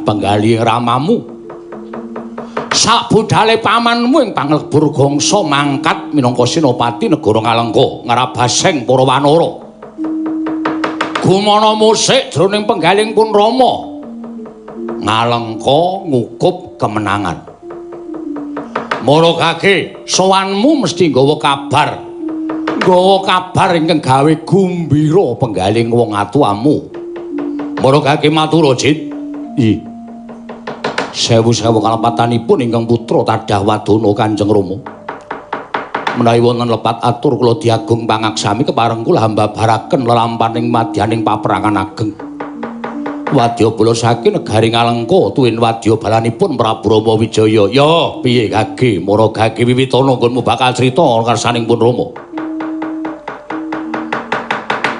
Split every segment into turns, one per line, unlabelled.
penggali ramamu. Sak budale pamanmu ing panglebur gongso mangkat minangka Senopati negara Ngalengka ngrabaseng para wanara. Gumana musik jroning penggaling pun Rama. Ngalengka ngukup kemenangan. Maragake sowanmu mesti nggawa kabar. Nggawa kabar ingkang gawe gumbira penggaling wong atuamu. Maragake matur Jit. Sewu-sewu kalepatanipun ingkang putra Tadah Wadana Kanjeng Rama. Menawi wonten lepat atur kula diagung pangaksami kepareng kula hamba baraken lelampaning madyaning paperangan ageng. Wadyabala saking negari Ngalengka tuwin wadya balanipun Prabu Rama Wijaya. Ya, piye Gage? Maragake wiwitana nggonmu bakal crita karsaning pun Rama.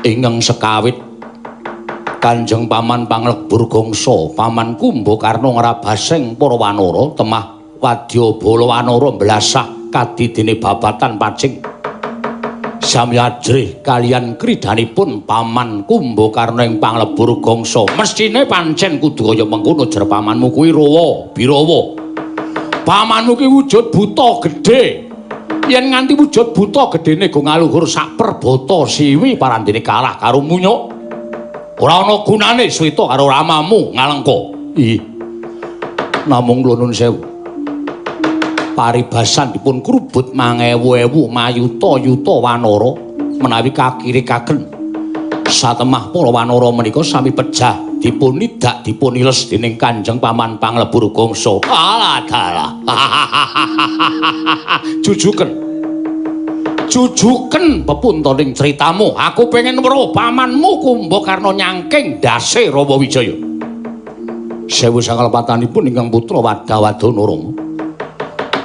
Ingkang sekawit Kanjeng Paman Panglebur Gongso, Paman Kumbakarna ngrabaseng para wanara temah wadyabala wanara mblasah kadidene babatan pacing. Samyajrih kaliyan kridanipun Paman Kumbakarna ing Panglebur Gongso. Mestine pancen kudu kaya mengkono jer pamanmu kuwi Rawa, Birawa. Pamanmu ki wujud buta gedhe. Yen nganti wujud buta gedhene go ngaluhur sak perbata siwi parandene kalah karo Munyuk. Ora ana gunane swita karo ramamu Ngalengka. Namung kula nuwun sewu. Paribasan dipun krubut mangewu-ewu mayuta-yuta wanara menawi kakirikaken satemah para wanara menika sami pejah dipun nidak dipun iles dening Kanjeng Paman Panglebur Gongso. Alah dalah. Jujuken pepuntoning critamu. Aku pengen weruh pamanmu Kumbakarna nyangking dase Rama Wijaya. Sewu sakalepatanipun ingkang putra Wadawadana Rama.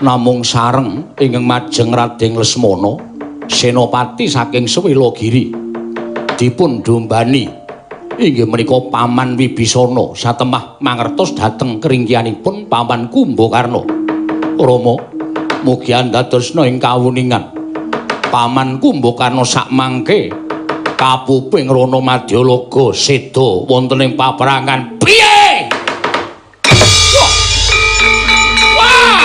Namung sareng ingkang majeng Radeng Lesmana, senopati saking Swelagiri dipun dombani inggih menika Paman Wibisana satemah mangertos dhateng keringkianipun Paman Kumbakarna. Rama, mugi andadosna ing kawuningan Paman Kumbakarna sakmangke kapuping Rana Madyalaga seda wonten ing paperangan. Piye? Wah!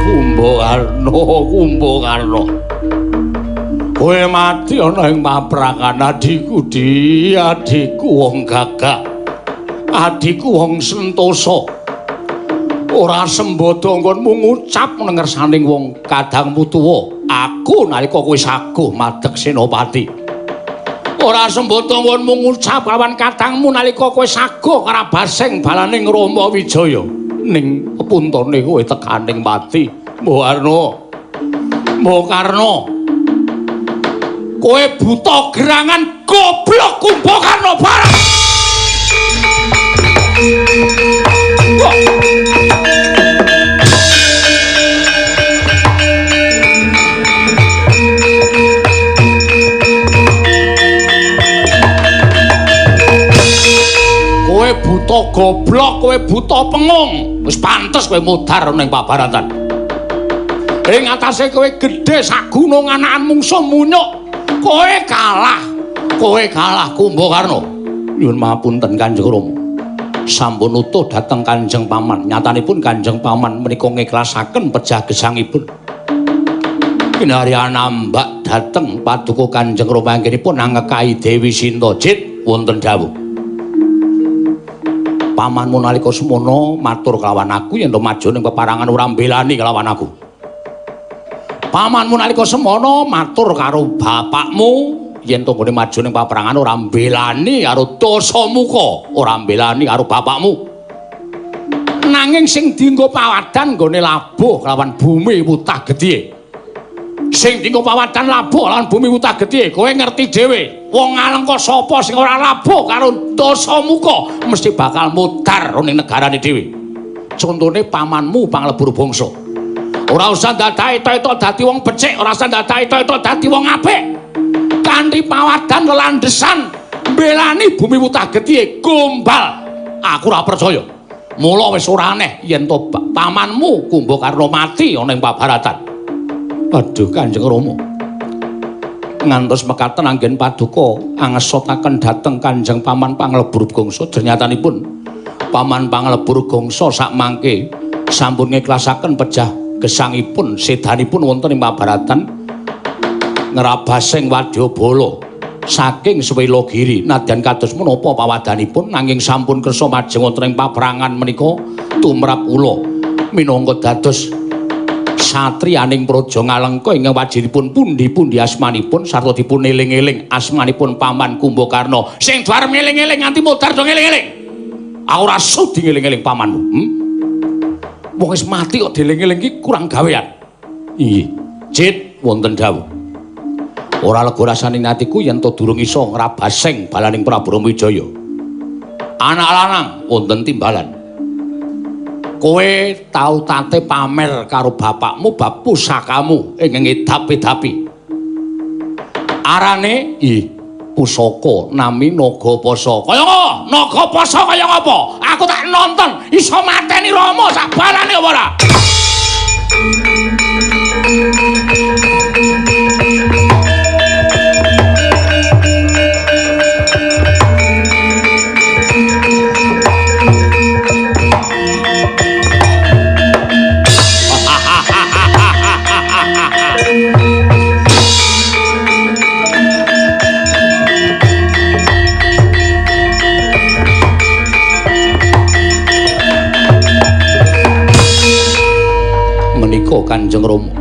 Kumbakarna. Kumbakarna. Kowe mati ana ing paperangan adikku adikku wong gagah. Adikku wong sentosa. Ora sembodo nggonmu ngucap ngersaning wong kadangmu tuwa. Aku nalika kowe saguh madeg senopati. Ora sembodo nggonmu ngucap lawan kadangmu nalika kowe saguh karabaseng balaning Rama Wijaya. Ning pepuntane kowe tekaning mati. Mbok Karna. Kowe buta gerangan goblok Kumbakarna barang. Kowe buta goblok, kowe buta pengung. Wis pantes kowe mudhar ning pabaratan. Ing atase kowe gedhe sak gunung anakan mungsuh Munyuk. Kowe kalah Kumbakarna. Nyuwun mapunten Kanjeng Rama. Sampun utuh dhateng Kanjeng Paman. Nyatanipun Kanjeng Paman menika ngiklasaken pejah gesangipun. Kinari anambak dhateng paduka Kanjeng Rama anggenipun angekahi Dewi Sinta. Jit wonten dawuh. Pamanmu nalika semana matur kelawan aku yen to maju ning peparangan ora mbelani kelawan aku. Pamanmu nalika semana matur karo bapakmu yen to nggone maju ning paperangan ora mbelani karo Dasamuka, ora mbelani karo bapakmu. Nanging sing dienggo pawadan nggone labuh kelawan bumi Wutah Gedhe. Sing dienggo pawadan labuh kelawan bumi Wutah Gedhe, kowe ngerti dhewe. Wong Ngalengka sapa sing ora labuh karo Dasamuka mesti bakal mudhar ning negarane dhewe. Contone pamanmu Panglebur Bangsa. Ora usah dadahi to dadi wong becik, ora usah dadahi to dadi wong apik. Kanthi pawadan lelandhesan mbelani bumi Wutah Gedhe gombal. Aku ora percaya. Mula wis ora aneh yen to pamanmu Kumbakarna mati ana ing pabaratan. Aduh Kanjeng Rama. Ngantos mekaten anggen paduka angesotaken dhateng Kanjeng Paman Panglebur Gongso. Dernyatanipun Paman Panglebur Gongso sak mangke sampun ngiklasaken pejah gesangipun sedanipun wonten ing pabaratan ngrabasing Wadyabala saking Swelagiri. Nadyan kados menapa pawadanipun nanging sampun kersa majeng wonten ing paprangan menika tumrap kula minangka dados satriyaning Praja Ngalengka ingkang wajibipun pundi-pundi asmanipun sarta dipun eling-eling asmanipun Paman Kumbakarna sing dwarem eling-eling nganti modar do eling-eling. Ora sudi eling-eling pamanmu. Wong wis mati kok dieling-eling iki kurang gawean. Iya, Jit wonten dawuh. Ora lega rasane atiku yen to durung iso ngrabasing balaning Prabu Wijaya. Anak lanang wonten timbalan. Kowe tau tate pamer karo bapakmu bab pusakamu ing ngedap-edapi. Arane pusaka nami Nagapasa. Kaya ngopo? Nagapasa kaya ngopo? Aku tak nonton iso mateni Rama sak balane apa ora? Kanjeng Rama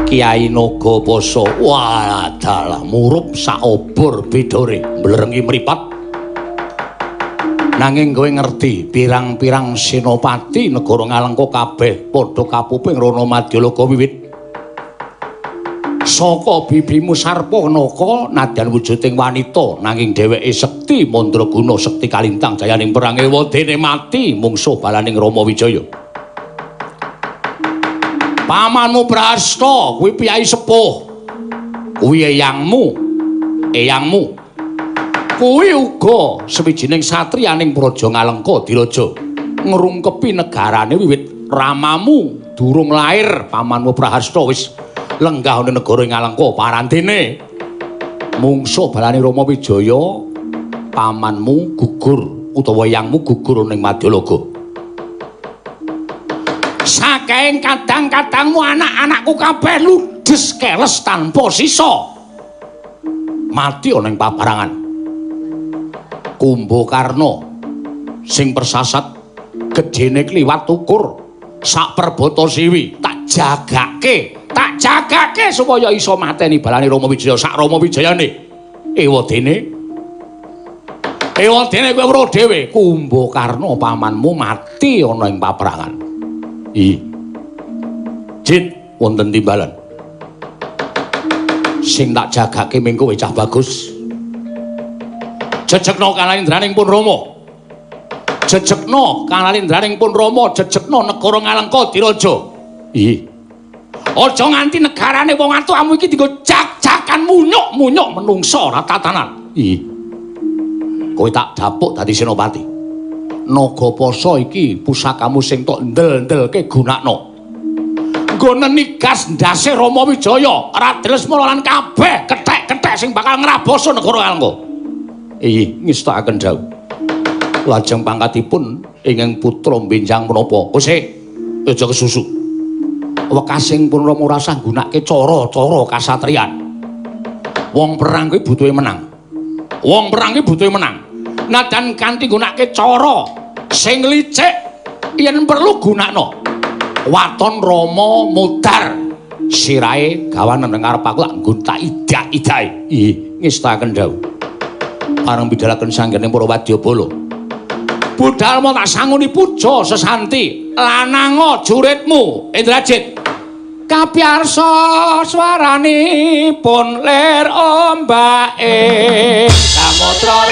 Kyai Nagapasa wadalah murup sak obor bedore mblerengi mripat nanging kowe ngerti pirang-pirang senopati negara Ngalengka kabeh padha kapuping Rana Madyalaga wiwit saka bibimu Sarpanaka nadyan wujuding wanita nanging dheweke sekti mandraguna sekti kalintang jayaning perang ewa dene mati mungsuh balaning Rama Wijaya. Pamanmu Brasta kuwi piyai sepuh. Kuwi eyangmu. Kuwi uga sawijining satriyaning Praja Ngalengka Diraja. Ngrungkepi negarane wiwit ramamu durung lair. Pamanmu Brasta wis lenggah ning negara Ngalengka parantene. Mungsuh balane Rama Wijaya pamanmu gugur utawa eyangmu gugur ning Madyalaga. Saking kadang-kadangmu anak-anakku kabeh ludes keles tanpa sisa mati ana ing pabarangan. Kumbakarna sing persasat gedene kliwat ukur sak perbata siwi tak jagake supaya iso mateni balane Rama Wijaya sak Rama Wijayane ewadene kowe weruh dhewe Kumbakarna pamanmu mati ana ing pabarangan. Jit wonten timbalan sing tak jagake mengko cah bagus jejekna kalalindraning pun Rama jejekna negara Ngalengka Diraja. Aja nganti negarane wong atuhamu iki dienggo jak-jakan munyuk-munyuk menungsa ora tatanan. Kowe tak dapuk dadi senopati. Nagapasa iki pusakamu sing tok ndel-ndelke gunakna. Nggo nenigas ndase Rama Wijaya, Raden Lesmana lan kabeh kethek-kethek sing bakal ngraboso negara Ngalengka. Ngestakaken dawuh. Lajeng pangkatipun ingkang putra benjang menapa? Kose, aja kesusu. Wekasing pun Rama ora usah nggunakake cara-cara kasatriyan. Wong perang kuwi butuhe menang. Nadan kanthi nggunakake cara sing licik yen perlu gunakno. Waton Rama mudar sirahe gawanen ngarep aku tak nggon tak idak-idake. Ngestakaken dawuh. Pareng bidhalaken sanggening para wadyabala. Budal mau tak sanguni puja sesanti lanang juritmu Indrajit. Kapiyarsa swaranipun lir ombake samudra.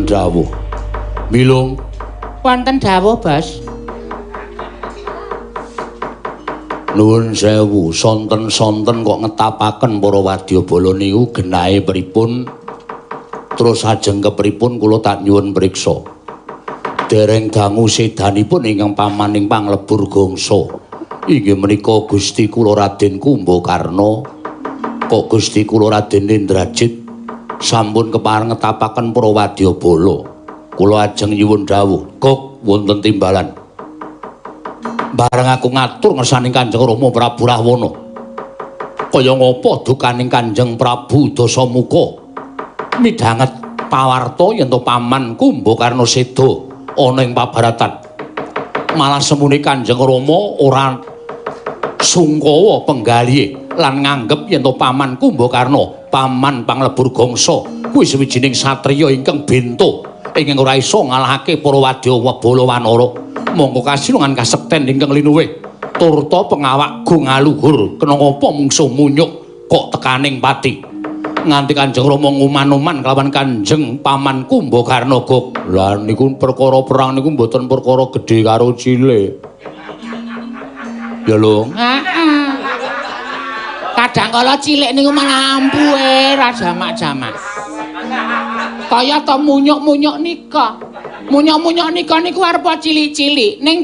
dawuh. Milung
wonten dawuh, Bos.
Nuwun sewu, sonten-sonten kok ngetapaken para wadyabala niku genahe pripun? Terus ajeng kepripun kula tak nyuwun priksa. Dereng dangu sedanipun ingkang pamaning panglebur gongso. Inggih menika Gusti kula Raden Kumbakarna. Kok Gusti kula Raden Indrajit sampun kepareng ngetapaken para wadyabala. Kula ajeng nyuwun dawuh, "Kok wonten timbalan?" Bareng aku ngatur ngersaning Kanjeng Rama Prabu Rahwana. Kaya ngapa dukaning Kanjeng Prabu Dasamuka midhanget pawarta yen to paman Kumbakarna seda ana ing pabaratan. Malah semune Kanjeng Rama ora sungkawa penggalihe lan nganggep yen to paman Kumbakarna, paman panglebur gongso, kuwi sawijining satriya ingkang bento ingkang ora isa ngalahake para wadyabala wanara. Monggo kasilungan kasekten ingkang linuwih turta pengawak go ngaluhur kena ngapa mungsuh munyuk kok tekaning pati nganti Kanjeng Rama nguman-uman kelawan Kanjeng Paman Kumbakarna Gog. Lah niku perkara perang niku mboten perkara gedhe karo cilik. Ya lho.
Heeh. Kadang kala cilik niku malah ampuhe ra jamak-jamak. Kaya to munyuk-munyuk nika. Munyuk-munyuk nika niku arepa cilik-cilik ning